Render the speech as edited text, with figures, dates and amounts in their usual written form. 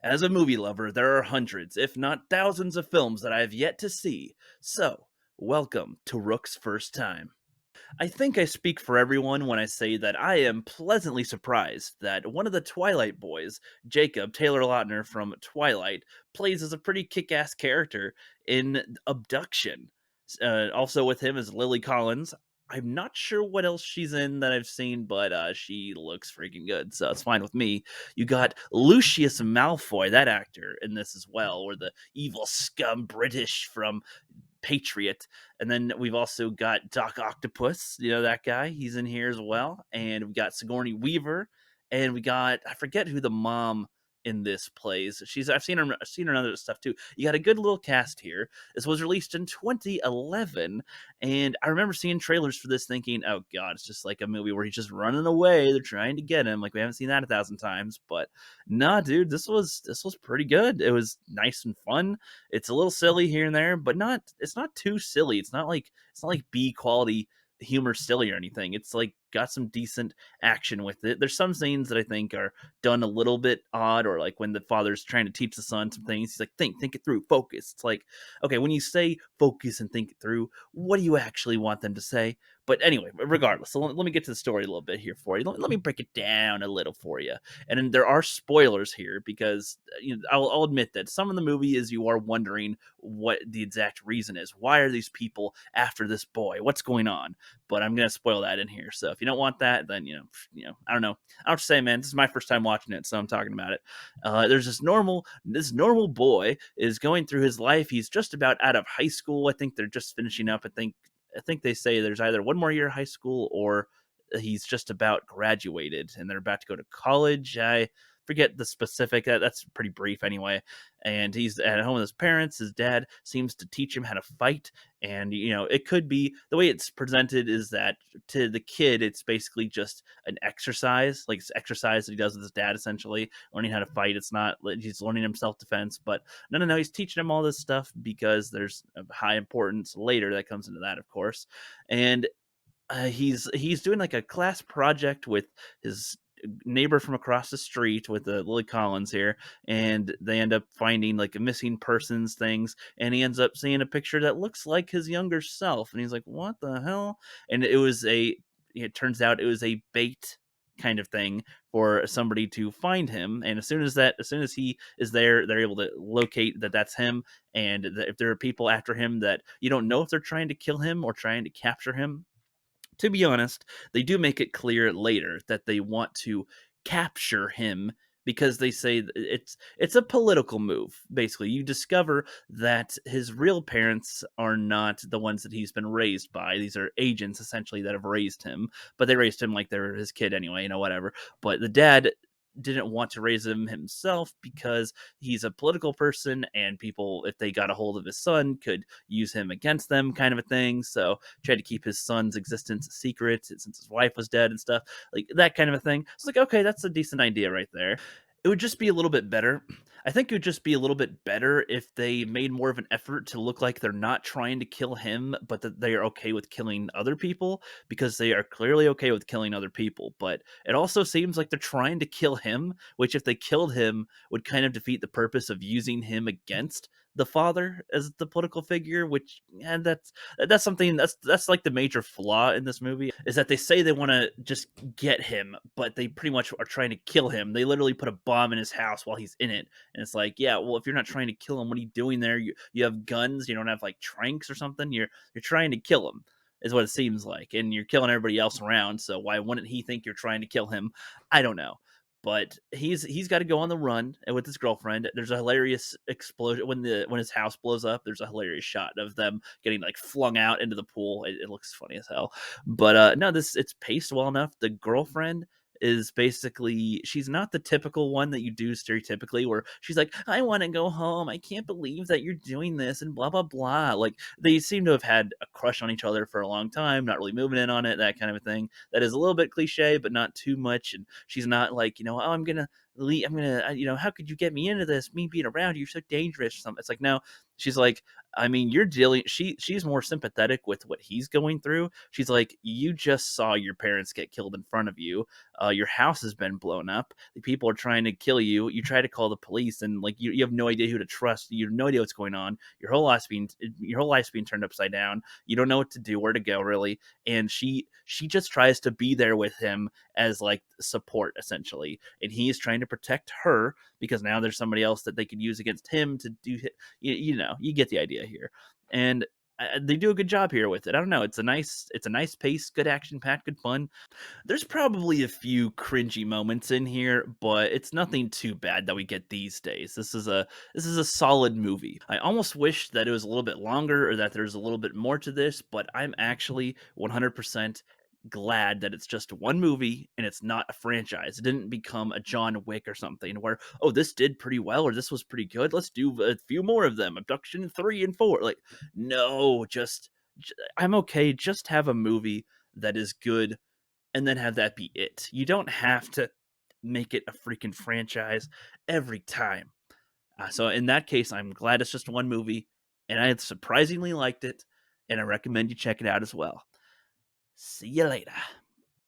As a movie lover, there are hundreds, if not thousands, of films that I have yet to see. So, welcome to Rook's First Time. I think I speak for everyone when I say that I am pleasantly surprised that one of the Twilight boys, Jacob Taylor Lautner from Twilight, plays as a pretty kick ass character in Abduction. Also with him is Lily Collins. I'm not sure what else she's in that I've seen, but she looks freaking good, so it's fine with me. You got Lucius Malfoy, that actor, in this as well, or the evil scum British from Patriot. And then we've also got Doc Octopus, that guy. He's in here as well. And we got Sigourney Weaver, and we got I forget who the mom in this plays. I've seen her in other stuff too. You got a good little cast here. This was released in 2011, and I remember seeing trailers for this thinking, "Oh god, it's just like a movie where he's just running away. They're trying to get him. Like we haven't seen that 1,000 times." But nah, dude, this was pretty good. It was nice and fun. It's a little silly here and there, but it's not too silly. It's not like B quality humor silly or anything. It's like got some decent action with it. There's some scenes that I think are done a little bit odd, or like when the father's trying to teach the son some things, he's like, think it through, focus. It's like, okay, when you say focus and think it through, what do you actually want them to say? But anyway, regardless, so let me get to the story a little bit here for you. Let me break it down a little for you. And then there are spoilers here because I'll admit that some of the movie is you are wondering what the exact reason is. Why are these people after this boy? What's going on? But I'm gonna spoil that in here. So if you don't want that, then I don't know. I'll just say, man, this is my first time watching it, so I'm talking about it. There's this normal boy is going through his life. He's just about out of high school. I think they're just finishing up. I think they say there's either one more year of high school or he's just about graduated and they're about to go to college. I forget the specific. That's pretty brief anyway. And he's at home with his parents. His dad seems to teach him how to fight. And, it could be the way it's presented is that to the kid, it's basically just an exercise, like it's exercise that he does with his dad, essentially learning how to fight. It's not like he's learning him self defense, but no, no, no. He's teaching him all this stuff because there's a high importance later that comes into that, of course. And he's doing like a class project with his neighbor from across the street with the Lily Collins here, and they end up finding like a missing persons things, and he ends up seeing a picture that looks like his younger self, and he's like, "What the hell?" And it turns out it was a bait kind of thing for somebody to find him, and as soon as he is there, they're able to locate that that's him, and that if there are people after him that you don't know if they're trying to kill him or trying to capture him. To be honest, they do make it clear later that they want to capture him because they say it's a political move. Basically, you discover that his real parents are not the ones that he's been raised by. These are agents essentially that have raised him, but they raised him like they're his kid anyway, whatever. But the dad didn't want to raise him himself because he's a political person and people, if they got a hold of his son, could use him against them, kind of a thing. So tried to keep his son's existence a secret since his wife was dead and stuff, like that kind of a thing. It's like, okay, that's a decent idea right there. It would just be a little bit better. I think it would just be a little bit better if they made more of an effort to look like they're not trying to kill him, but that they are okay with killing other people, because they are clearly okay with killing other people. But it also seems like they're trying to kill him, which if they killed him would kind of defeat the purpose of using him against the father as the political figure, which, and that's something that's like the major flaw in this movie, is that they say they want to just get him, but they pretty much are trying to kill him. They literally put a bomb in his house while he's in it, and it's like, yeah, well, if you're not trying to kill him, what are you doing there? You have guns, you don't have like tranks or something. You're trying to kill him, is what it seems like, and you're killing everybody else around. So why wouldn't he think you're trying to kill him? I don't know. But he's got to go on the run with his girlfriend. There's a hilarious explosion when his house blows up. There's a hilarious shot of them getting like flung out into the pool. It looks funny as hell. But no, it's paced well enough. The girlfriend is basically, she's not the typical one that you do stereotypically, where she's like, I want to go home, I can't believe that you're doing this, and blah blah blah. Like, they seem to have had a crush on each other for a long time, not really moving in on it, that kind of a thing. That is a little bit cliche, but not too much. And she's not like, oh, I'm gonna leave, I'm gonna, how could you get me into this, me being around you, you're so dangerous or something. It's like, no, She's like, I mean, you're dealing she's more sympathetic with what he's going through. She's like, "You just saw your parents get killed in front of you. Your house has been blown up. The people are trying to kill you. You try to call the police, and like you have no idea who to trust. You have no idea what's going on. Your whole life's being turned upside down. You don't know what to do, where to go, really." And she just tries to be there with him as like support essentially, and he's trying to protect her because now there's somebody else that they could use against him to do you know, you get the idea here. And they do a good job here with it. I don't know. It's a nice pace, good action packed, good fun. There's probably a few cringy moments in here, but it's nothing too bad that we get these days. This is a solid movie. I almost wish that it was a little bit longer or that there's a little bit more to this, but I'm actually 100% glad that it's just one movie and it's not a franchise. It didn't become a John Wick or something where, oh, this did pretty well or this was pretty good. Let's do a few more of them. Abduction 3 and 4. Like, no, I'm okay. Just have a movie that is good and then have that be it. You don't have to make it a freaking franchise every time. So in that case, I'm glad it's just one movie, and I surprisingly liked it, and I recommend you check it out as well. See you later.